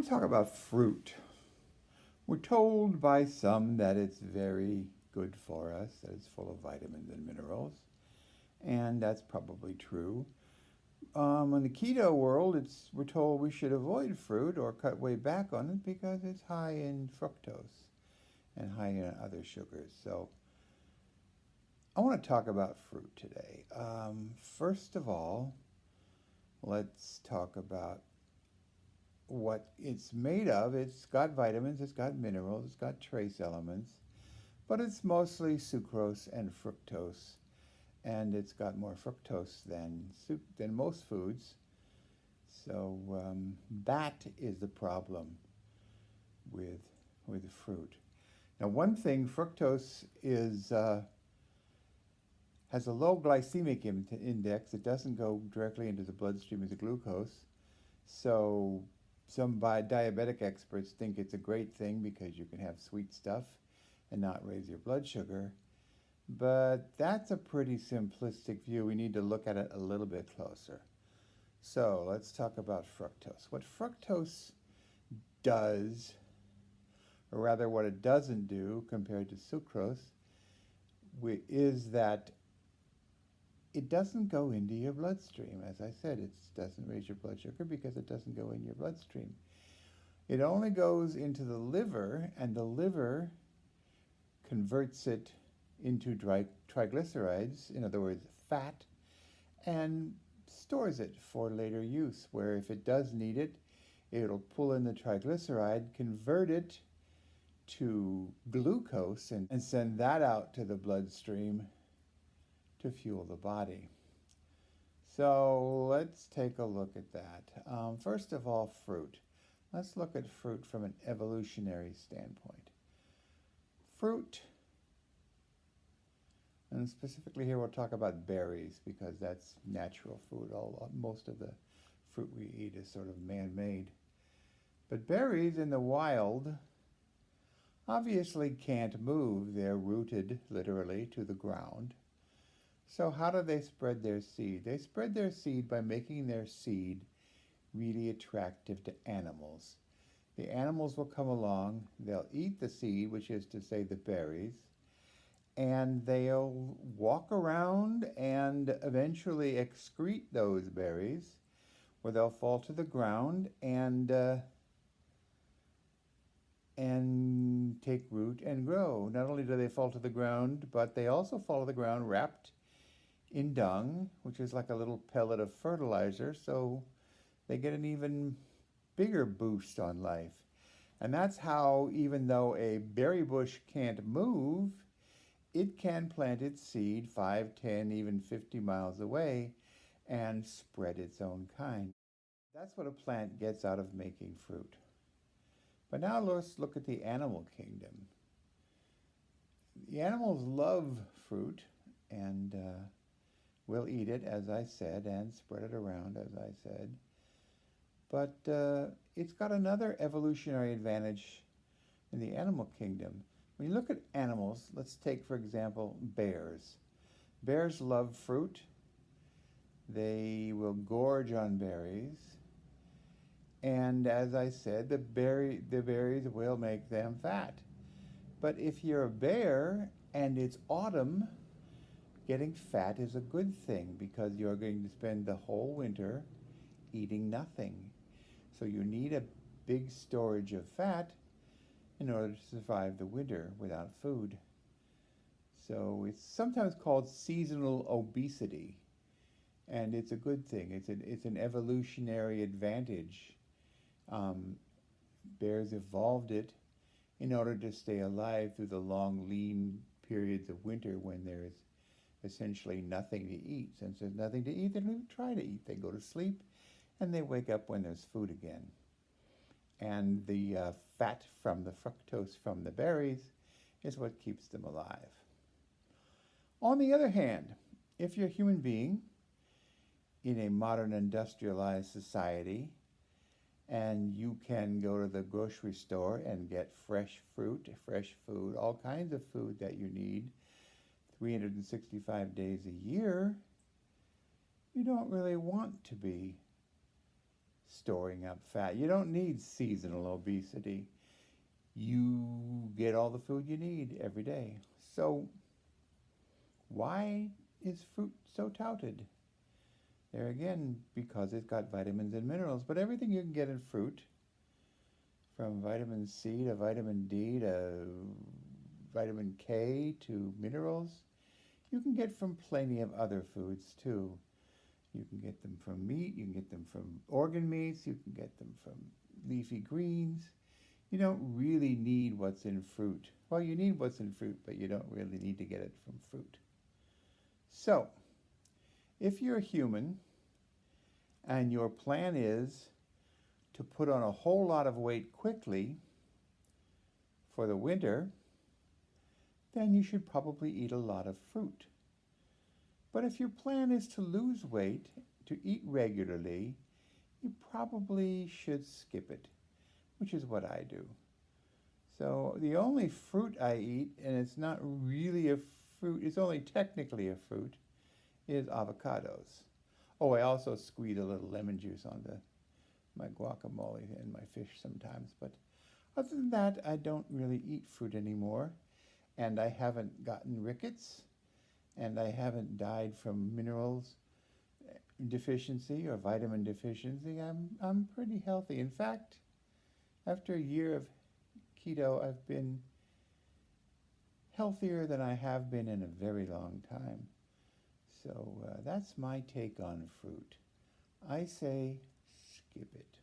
want to talk about fruit. We're told by some that it's very good for us, that it's full of vitamins and minerals, and that's probably true. In the keto world, we're told we should avoid fruit or cut way back on it because it's high in fructose and high in other sugars. So I want to talk about fruit today. First of all, let's talk about what it's made of. It's got vitamins, it's got minerals, it's got trace elements, but it's mostly sucrose and fructose, and it's got more fructose than most foods. So that is the problem with with fruit. Now, one thing, fructose is has a low glycemic index. It doesn't go directly into the bloodstream as a glucose. So some diabetic experts think it's a great thing because you can have sweet stuff and not raise your blood sugar. But that's a pretty simplistic view. We need to look at it a little bit closer. So let's talk about fructose. What fructose does, or rather what it doesn't do compared to sucrose, is that it doesn't go into your bloodstream. As I said, it doesn't raise your blood sugar because it doesn't go in your bloodstream. It only goes into the liver, and the liver converts it into triglycerides, in other words, fat, and stores it for later use, where if it does need it, it'll pull in the triglyceride, convert it to glucose, and send that out to the bloodstream to fuel the body. So let's take a look at that. First of all, fruit. Let's look at fruit from an evolutionary standpoint. Fruit, and specifically here we'll talk about berries because that's natural food. Most of the fruit we eat is sort of man-made. But berries in the wild obviously can't move. They're rooted literally to the ground. So how do they spread their seed? They spread their seed by making their seed really attractive to animals. The animals will come along, they'll eat the seed, which is to say the berries, and they'll walk around and eventually excrete those berries, where they'll fall to the ground and take root and grow. Not only do they fall to the ground, but they also fall to the ground wrapped in dung, which is like a little pellet of fertilizer, so they get an even bigger boost on life. And that's how, even though a berry bush can't move, it can plant its seed 5, 10, even 50 miles away and spread its own kind. That's what a plant gets out of making fruit. But now let's look at the animal kingdom. The animals love fruit and will eat it, as I said, and spread it around, as I said. But it's got another evolutionary advantage in the animal kingdom. When you look at animals, let's take, for example, bears. Bears love fruit. They will gorge on berries. And as I said, the berries will make them fat. But if you're a bear and it's autumn, getting fat is a good thing because you're going to spend the whole winter eating nothing. So you need a big storage of fat in order to survive the winter without food. So it's sometimes called seasonal obesity, and it's a good thing. It's an evolutionary advantage. Bears evolved it in order to stay alive through the long, lean periods of winter when there's essentially nothing to eat. Since there's nothing to eat, they don't even try to eat. They go to sleep and they wake up when there's food again. And the fat from the fructose from the berries is what keeps them alive. On the other hand, if you're a human being in a modern industrialized society and you can go to the grocery store and get fresh fruit, fresh food, all kinds of food that you need 365 days a year, you don't really want to be storing up fat. You don't need seasonal obesity. You get all the food you need every day. So why is fruit so touted? There again, because it's got vitamins and minerals, but everything you can get in fruit, from vitamin C to vitamin D to vitamin K to minerals, you can get from plenty of other foods too. You can get them from meat, you can get them from organ meats, you can get them from leafy greens. You don't really need what's in fruit. Well, you need what's in fruit, but you don't really need to get it from fruit. So, if you're a human and your plan is to put on a whole lot of weight quickly for the winter, then you should probably eat a lot of fruit. But if your plan is to lose weight, to eat regularly, you probably should skip it, which is what I do. So the only fruit I eat, and it's not really a fruit, it's only technically a fruit, is avocados. Oh, I also squeeze a little lemon juice onto my guacamole and my fish sometimes. But other than that, I don't really eat fruit anymore. And I haven't gotten rickets, and I haven't died from minerals deficiency or vitamin deficiency. I'm pretty healthy. In fact, after a year of keto, I've been healthier than I have been in a very long time. So that's my take on fruit. I say skip it.